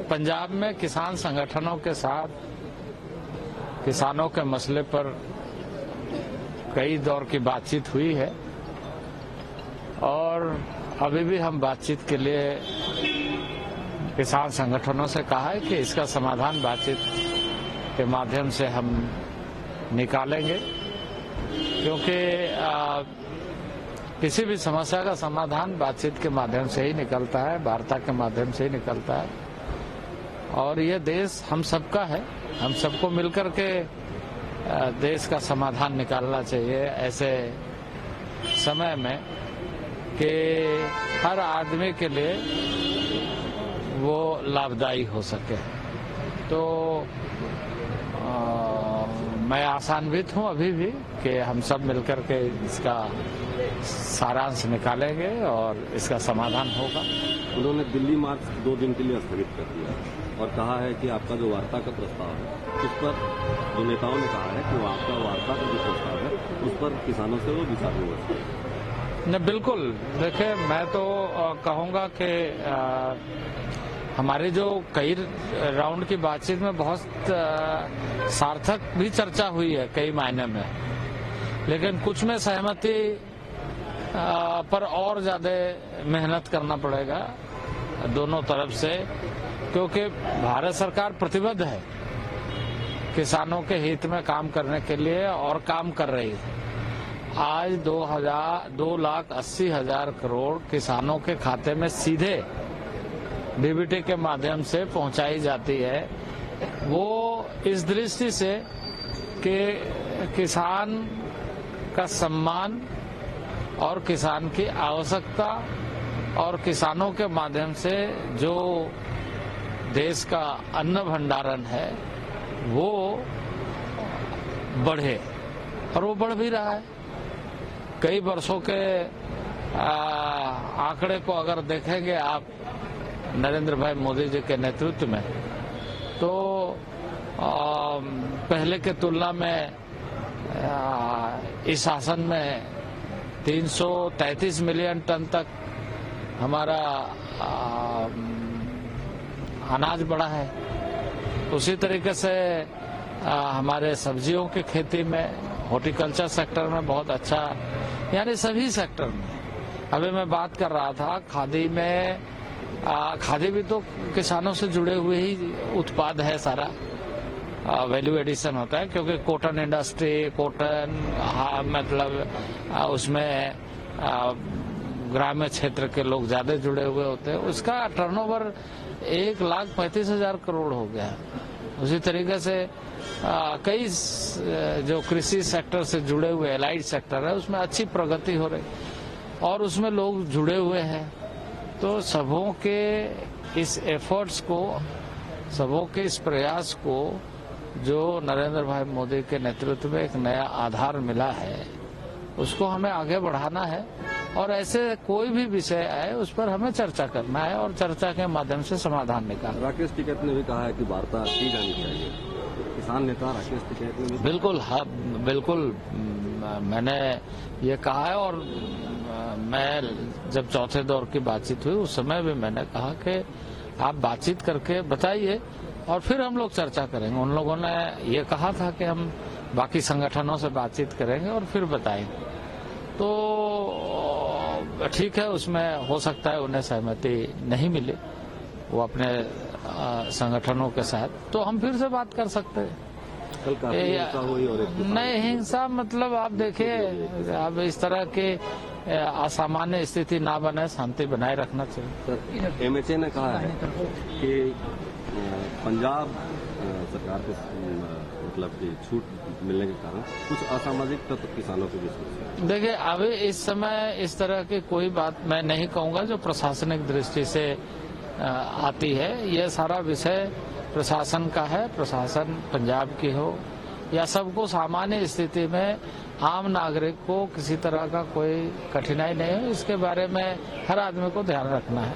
पंजाब में किसान संगठनों के साथ किसानों के मसले पर कई दौर की बातचीत हुई है और अभी भी हम बातचीत के लिए किसान संगठनों से कहा है कि इसका समाधान बातचीत के माध्यम से हम निकालेंगे, क्योंकि किसी भी समस्या का समाधान बातचीत के माध्यम से ही निकलता है, वार्ता के माध्यम से ही निकलता है। और ये देश हम सबका है, हम सबको मिलकर के देश का समाधान निकालना चाहिए ऐसे समय में कि हर आदमी के लिए वो लाभदायी हो सके। तो मैं आशान्वित हूँ अभी भी कि हम सब मिलकर के इसका सारांश निकालेंगे और इसका समाधान होगा। उन्होंने दिल्ली मार्च 2 दिन के लिए स्थगित कर दिया और कहा है कि आपका जो वार्ता का प्रस्ताव है उस पर जो नेताओं ने कहा है कि वो आपका वार्ता का जो प्रस्ताव है उस पर किसानों से वो विचार विमर्श। नहीं, बिल्कुल। देखिए, मैं तो कहूँगा कि हमारी जो कई राउंड की बातचीत में बहुत सार्थक भी चर्चा हुई है कई मायने में, लेकिन कुछ में सहमति पर और ज्यादा मेहनत करना पड़ेगा दोनों तरफ से, क्योंकि भारत सरकार प्रतिबद्ध है किसानों के हित में काम करने के लिए और काम कर रही है। आज 2,80,000 करोड़ किसानों के खाते में सीधे डीबीटी के माध्यम से पहुंचाई जाती है। वो इस दृष्टि से कि किसान का सम्मान और किसान की आवश्यकता और किसानों के माध्यम से जो देश का अन्न भंडारण है वो बढ़े, और वो बढ़ भी रहा है। कई वर्षों के आंकड़े को अगर देखेंगे आप नरेंद्र भाई मोदी जी के नेतृत्व में, तो पहले के तुलना में इस शासन में 333 मिलियन टन तक हमारा अनाज बढ़ा है। उसी तरीके से हमारे सब्जियों की खेती में, हॉर्टिकल्चर सेक्टर में बहुत अच्छा, यानी सभी सेक्टर में। अभी मैं बात कर रहा था खादी में, खादी भी तो किसानों से जुड़े हुए ही उत्पाद है, सारा वैल्यू एडिशन होता है, क्योंकि कॉटन इंडस्ट्री, कॉटन मतलब उसमें ग्रामीण क्षेत्र के लोग ज्यादा जुड़े हुए होते हैं। उसका टर्नओवर 1,35,000 करोड़ हो गया। उसी तरीके से कई जो कृषि सेक्टर से जुड़े हुए एलाइड सेक्टर है उसमें अच्छी प्रगति हो रही और उसमें लोग जुड़े हुए हैं। तो सबों के इस एफर्ट्स को, सबों के इस प्रयास को जो नरेंद्र भाई मोदी के नेतृत्व में एक नया आधार मिला है, उसको हमें आगे बढ़ाना है और ऐसे कोई भी विषय आए उस पर हमें चर्चा करना है और चर्चा के माध्यम से समाधान निकालना। राकेश टिकैत ने भी कहा है कि वार्ता की जानी चाहिए। किसान नेता राकेश टिकैत ने बिल्कुल, हाँ, बिल्कुल मैंने ये कहा है। और मैं जब चौथे दौर की बातचीत हुई उस समय भी मैंने कहा कि आप बातचीत करके बताइए और फिर हम लोग चर्चा करेंगे। उन लोगों ने ये कहा था कि हम बाकी संगठनों से बातचीत करेंगे और फिर बताएंगे। तो ठीक है, उसमें हो सकता है उन्हें सहमति नहीं मिले वो अपने संगठनों के साथ, तो हम फिर से बात कर सकते हैं। हिंसा हुई और नहीं, हिंसा मतलब आप देखिए, अब इस तरह की असामान्य स्थिति ना बने, शांति बनाए रखना चाहिए। एमएचए ने कहा है कि पंजाब सरकार को मतलब कि छूट मिलने के कारण कुछ असामाजिक तत्व किसानों के बीच। देखिए, अभी इस समय इस तरह की कोई बात मैं नहीं कहूँगा जो प्रशासनिक दृष्टि से आती है। ये सारा विषय प्रशासन का है, प्रशासन पंजाब की हो या सबको सामान्य स्थिति में आम नागरिक को किसी तरह का कोई कठिनाई नहीं हो, इसके बारे में हर आदमी को ध्यान रखना है।